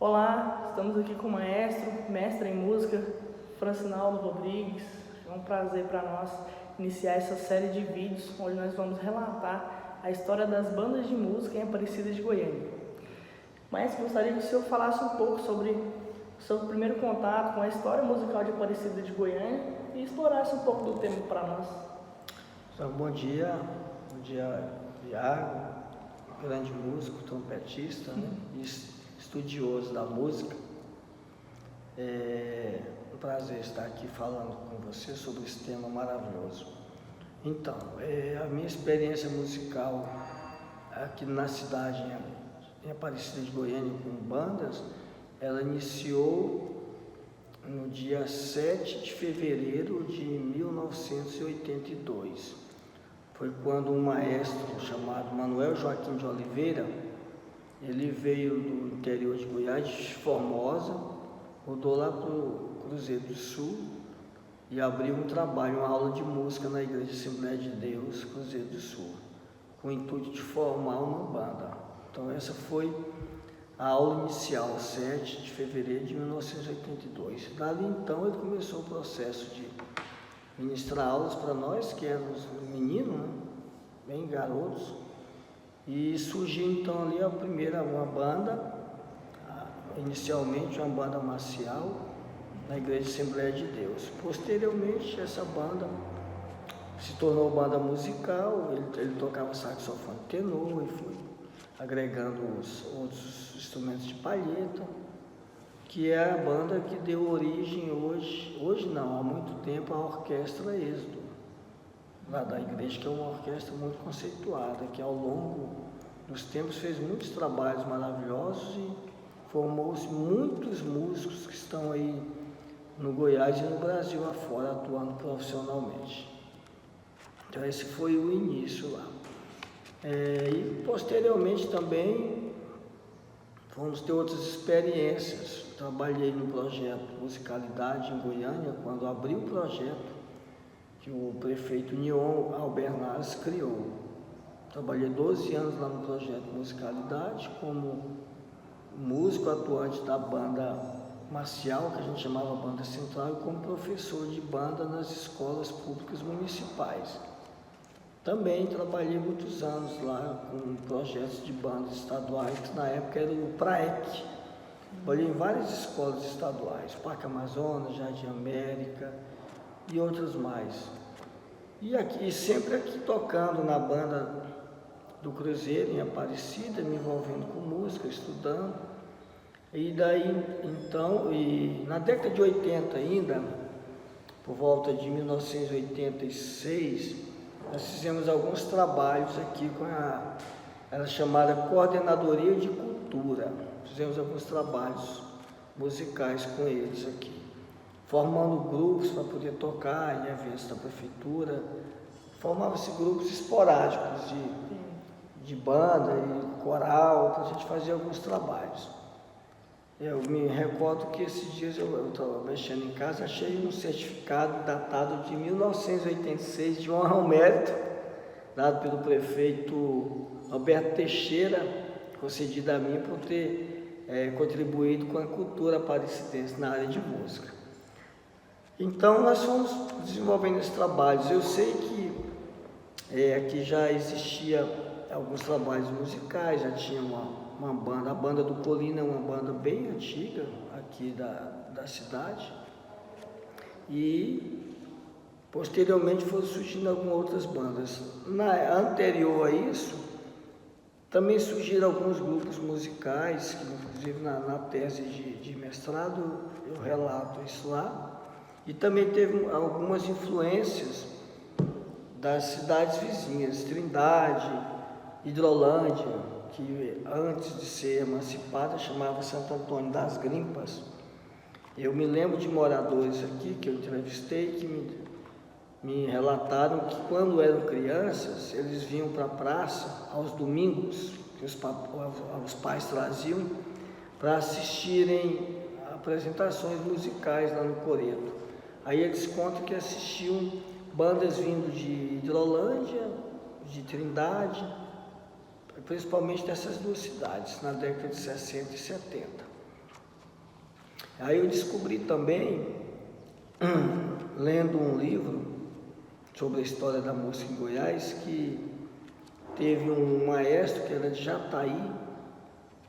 Olá, estamos aqui com o mestre em música, Francinaldo Rodrigues. É um prazer para nós iniciar essa série de vídeos onde nós vamos relatar a história das bandas de música em Aparecida de Goiânia. Mas gostaria que o senhor falasse um pouco sobre o seu primeiro contato com a história musical de Aparecida de Goiânia e explorasse um pouco do tema para nós. Então, bom dia, Iago, grande músico, trompetista, né? E estudioso da música. É um prazer estar aqui falando com você sobre esse tema maravilhoso. Então, a minha experiência musical aqui na cidade, em Aparecida de Goiânia, com bandas, ela iniciou no dia 7 de fevereiro de 1982. Foi quando um maestro chamado Manuel Joaquim de Oliveira, ele veio do interior de Goiás, de Formosa, rodou lá para o Cruzeiro do Sul e abriu um trabalho, uma aula de música na Igreja Assembleia de Deus, Cruzeiro do Sul, com o intuito de formar uma banda. Então essa foi a aula inicial, 7 de fevereiro de 1982. Dali então ele começou o processo de ministrar aulas para nós, que éramos meninos, né? Bem garotos, e surgiu então ali uma banda, inicialmente uma banda marcial, na Igreja Assembleia de Deus. Posteriormente essa banda se tornou banda musical, ele tocava saxofone tenor e foi agregando os outros instrumentos de palheta, que é a banda que deu origem hoje não, há muito tempo, à Orquestra Êxodo, lá da igreja, que é uma orquestra muito conceituada, que ao longo dos tempos fez muitos trabalhos maravilhosos e formou-se muitos músicos que estão aí no Goiás e no Brasil afora, atuando profissionalmente. Então esse foi o início lá. E posteriormente também vamos ter outras experiências. Trabalhei no projeto Musicalidade em Goiânia, quando abri o projeto que o prefeito Nion Albernaz criou. Trabalhei 12 anos lá no projeto Musicalidade como músico atuante da banda marcial, que a gente chamava Banda Central, e como professor de banda nas escolas públicas municipais. Também trabalhei muitos anos lá com projetos de bandas estaduais, que na época era o PRAEC. Trabalhei em várias escolas estaduais, Parque Amazonas, Jardim América e outras mais. E sempre aqui tocando na banda do Cruzeiro, em Aparecida, me envolvendo com música, estudando. E daí, então, na década de 80 ainda, por volta de 1986, nós fizemos alguns trabalhos aqui com ela chamada Coordenadoria de Cultura. Fizemos alguns trabalhos musicais com eles aqui, formando grupos para poder tocar em eventos da prefeitura. Formavam-se grupos esporádicos de banda e coral, para a gente fazer alguns trabalhos. Eu me recordo que esses dias eu estava mexendo em casa, achei um certificado datado de 1986 de honra ao mérito, dado pelo prefeito Alberto Teixeira, concedido a mim por ter contribuído com a cultura aparecidense na área de música. Então nós fomos desenvolvendo esses trabalhos. Eu sei que aqui já existia alguns trabalhos musicais, já tinha uma banda, a banda do Colina é uma banda bem antiga aqui da cidade, e posteriormente foram surgindo algumas outras bandas. Anterior a isso, também surgiram alguns grupos musicais, que inclusive na tese de mestrado eu relato isso lá, e também teve algumas influências das cidades vizinhas, Trindade, Hidrolândia, que antes de ser emancipada chamava Santo Antônio das Grimpas. Eu me lembro de moradores aqui que eu entrevistei que me relataram que quando eram crianças eles vinham para a praça aos domingos, que os pais traziam, para assistirem a apresentações musicais lá no Coreto. Aí eles contam que assistiam bandas vindo de Hidrolândia, de Trindade, principalmente dessas duas cidades, na década de 60 e 70. Aí eu descobri também, lendo um livro sobre a história da música em Goiás, que teve um maestro que era de Jataí,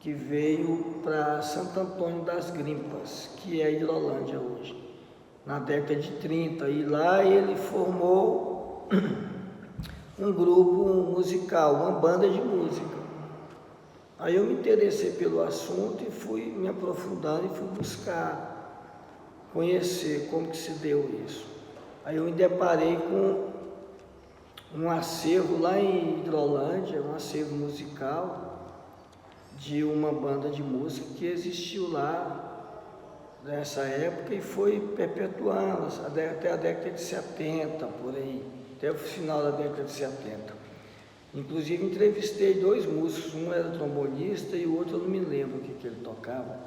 que veio para Santo Antônio das Grimpas, que é Hidrolândia hoje, na década de 30, e lá ele formou um grupo musical, uma banda de música. Aí eu me interessei pelo assunto e fui me aprofundando e fui buscar conhecer como que se deu isso. Aí eu me deparei com um acervo lá em Hidrolândia, um acervo musical de uma banda de música que existiu lá nessa época e foi perpetuando até a década de 70, por aí, até o final da década de 70. Inclusive entrevistei 2 músicos, um era trombonista e o outro eu não me lembro o que ele tocava,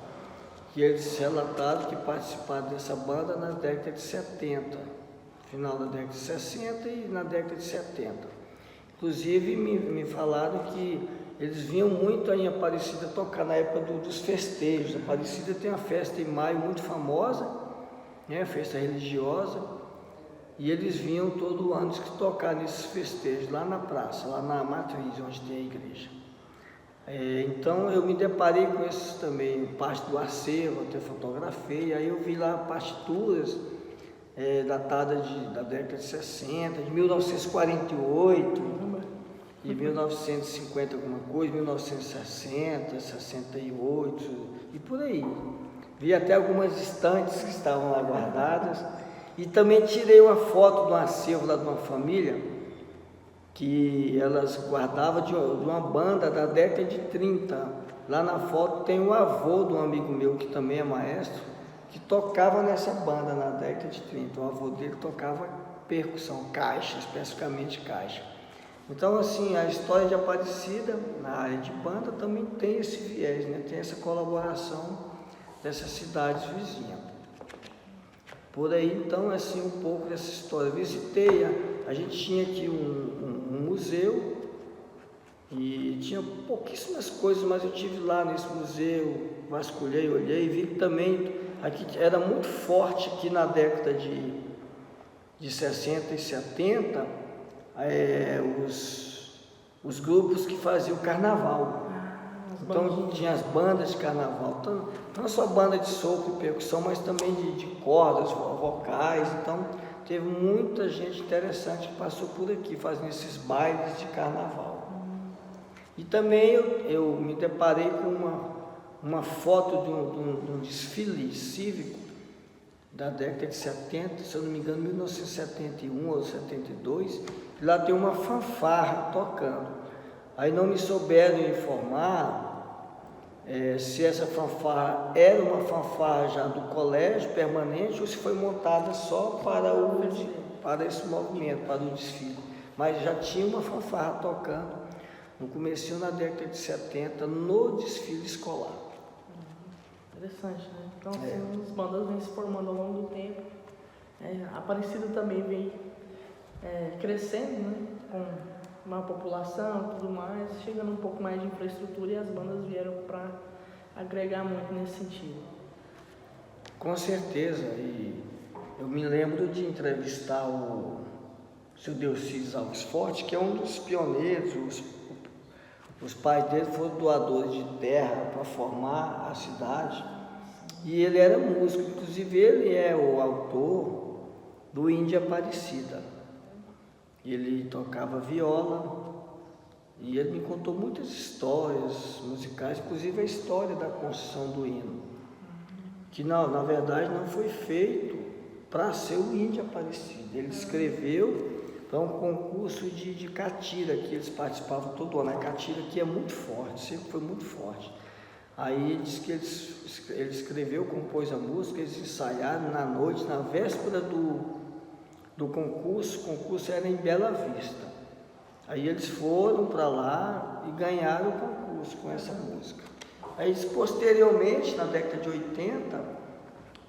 que eles relataram que participaram dessa banda na década de 70, final da década de 60 e na década de 70. Inclusive me falaram que eles vinham muito aí em Aparecida tocar na época dos festejos. Aparecida tem uma festa em maio muito famosa, né, festa religiosa, e eles vinham todo ano tocar nesses festejos, lá na praça, lá na matriz, onde tem a igreja. Então eu me deparei com esses também, parte do acervo, até fotografei, aí eu vi lá partituras datadas da década de 60, de 1948, de 1950 alguma coisa, 1960, 68 e por aí. Vi até algumas estantes que estavam lá guardadas. E também tirei uma foto de um acervo lá de uma família que elas guardavam de uma banda da década de 30. Lá na foto tem o avô de um amigo meu que também é maestro, que tocava nessa banda na década de 30. O avô dele tocava percussão, caixa, especificamente caixa. Então, assim, a história de Aparecida na área de banda também tem esse viés, né? Tem essa colaboração dessas cidades vizinhas. Por aí, então, assim, um pouco dessa história. Visitei, a gente tinha aqui um museu e tinha pouquíssimas coisas, mas eu estive lá nesse museu, vasculhei, olhei, vi que também aqui era muito forte aqui na década de 60 e 70, os grupos que faziam carnaval. Então tinha as bandas de carnaval, não só banda de sopro e percussão, mas também de cordas, vocais. Então teve muita gente interessante que passou por aqui fazendo esses bailes de carnaval. E também eu me deparei com uma foto de um desfile cívico da década de 70, se eu não me engano, 1971 ou 72, e lá tem uma fanfarra tocando. Aí não me souberam informar se essa fanfarra era uma fanfarra já do colégio permanente ou se foi montada só para esse movimento, para o desfile. Mas já tinha uma fanfarra tocando no comecinho da década de 70 no desfile escolar. Interessante, né? Então, assim, as bandas vêm se formando ao longo do tempo. A Aparecida também vem crescendo, né? Com uma população e tudo mais, chegando um pouco mais de infraestrutura, e as bandas vieram para agregar muito nesse sentido. Com certeza, e eu me lembro de entrevistar o seu Delcides Alves Forte, que é um dos pioneiros. Os pais dele foram doadores de terra para formar a cidade, e ele era músico, inclusive ele é o autor do Índia Aparecida. Ele tocava viola e ele me contou muitas histórias musicais, inclusive a história da construção do hino, que na verdade não foi feito para ser o Índia Aparecida. Ele escreveu para um concurso de catira que eles participavam todo ano. A catira aqui é muito forte, sempre foi muito forte. Aí diz que ele escreveu, compôs a música, eles ensaiaram na noite, na véspera do concurso. O concurso era em Bela Vista. Aí eles foram para lá e ganharam o concurso com essa música. Aí posteriormente, na década de 80,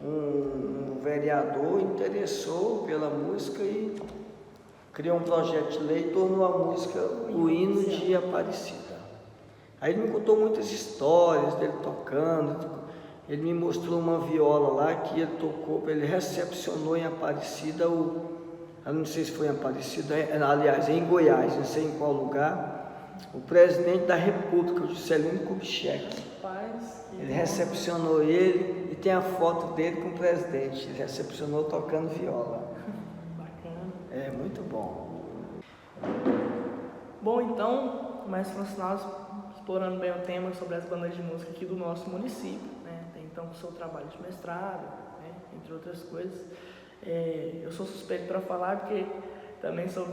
um vereador interessou pela música e criou um projeto de lei e tornou a música o hino de Aparecida. Aí ele me contou muitas histórias dele tocando, ele me mostrou uma viola lá que ele tocou, ele recepcionou em Aparecida, eu não sei se foi em Aparecida, aliás, em Goiás, não sei em qual lugar, o presidente da República, o Juscelino Kubitschek. Ele recepcionou ele e tem a foto dele com o presidente. Ele recepcionou tocando viola. Bacana. É muito bom. Bom, então, Mestre Francinal, explorando bem o tema sobre as bandas de música aqui do nosso município, né? Tem então o seu trabalho de mestrado, né? Entre outras coisas. Eu sou suspeito para falar porque também sou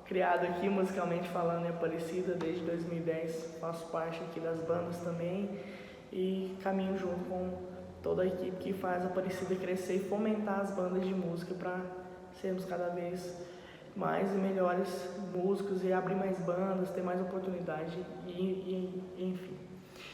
criado aqui musicalmente falando em Aparecida desde 2010, faço parte aqui das bandas também e caminho junto com toda a equipe que faz a Aparecida crescer e fomentar as bandas de música para sermos cada vez mais e melhores músicos e abrir mais bandas, ter mais oportunidade e enfim.